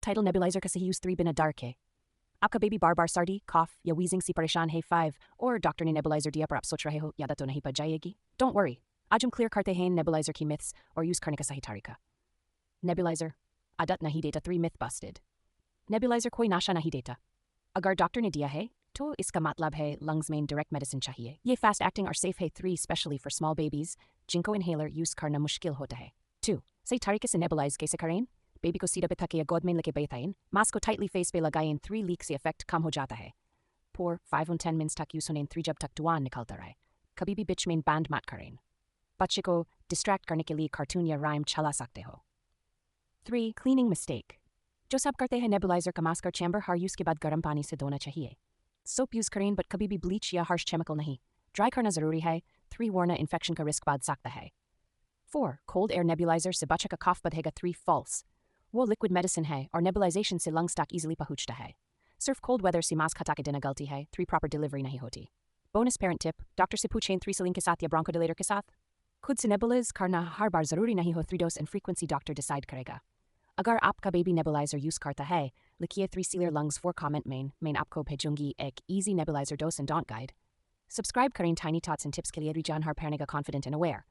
title nebulizer kasi use 3 bina dark hai. आपका baby बार बार सर्दी, cough या wheezing से परेशान है 5 और डॉक्टर ने नेबुलाइजर दिया पर आप सोच रहे हो यादा तो नहीं पड़ जाएगी? Don't worry. आज हम क्लियर करते हैं नेबुलाइजर की myths और यूज करने का सही तरीका. नेबुलाइजर आदत नहीं देता 3 myth busted. नेबुलाइजर कोई नशा नहीं देता. अगर डॉक्टर ने दिया है तो इसका मतलब है लंग्स में डायरेक्ट मेडिसिन चाहिए. ये फास्ट एक्टिंग और सेफ है. 3 स्पेशली फॉर स्मॉल बेबीज जिनको इनहेलर यूज करना मुश्किल होता है. 2 सही तरीके से नेबुलाइज कैसे करें? बेबी को सीधा बिठा के या गोद में लेके बैठाएं. मास्क को टाइटली फेस पे लगाएं. 3 लीक से इफेक्ट कम हो जाता है. 4 5 और 10 मिनट्स तक यूज होने 3 जब तक धुआं निकलता रहे. कभी भी बीच में बैंड मत करें. बच्चे को डिस्ट्रैक्ट करने के लिए कार्टून या राइम चला सकते हो. 3 क्लीनिंग मिस्टेक. जो सब करते हैं नेबुलाइजर का मास्क और चैम्बर हर यूज के बाद गर्म पानी से धोना चाहिए. सोप यूज करें बट कभी भी ब्लीच या हार्श केमिकल नहीं. ड्राई करना जरूरी है. 3 वरना इन्फेक्शन का रिस्क बढ़ सकता है. 4 कोल्ड एयर नेबुलाइजर से बच्चे का कफ बढ़ेगा. 3 फॉल्स. वो लिक्विड मेडिसिन है और नेबुलाइजेशन से लंग्स तक इजीली पहुंचता है. सिर्फ कोल्ड वेदर से मास्क हटा के देना गलती है. 3 प्रॉपर डिलीवरी नहीं होती. Bonus parent tip. डॉक्टर से पूछें 3 सिलिंग के साथ या ब्रोंकोडिलेटर के साथ. खुद से नेबुलाइज करना हर बार जरूरी नहीं हो. 3 dose and frequency doctor decide करेगा. अगर आपका बेबी नेबुलाइजर यूज करता है लिखिए 3 सीलियर लंग्स 4 कमेंट में. मैं आपको भेजूंगी एक easy nebuliser dose and don't guide. Subscribe करें टाइनी टॉट्स एंड टिप्स के लिए. रिजान हर पैरने का कॉन्फिडेंट एंड अवेयर.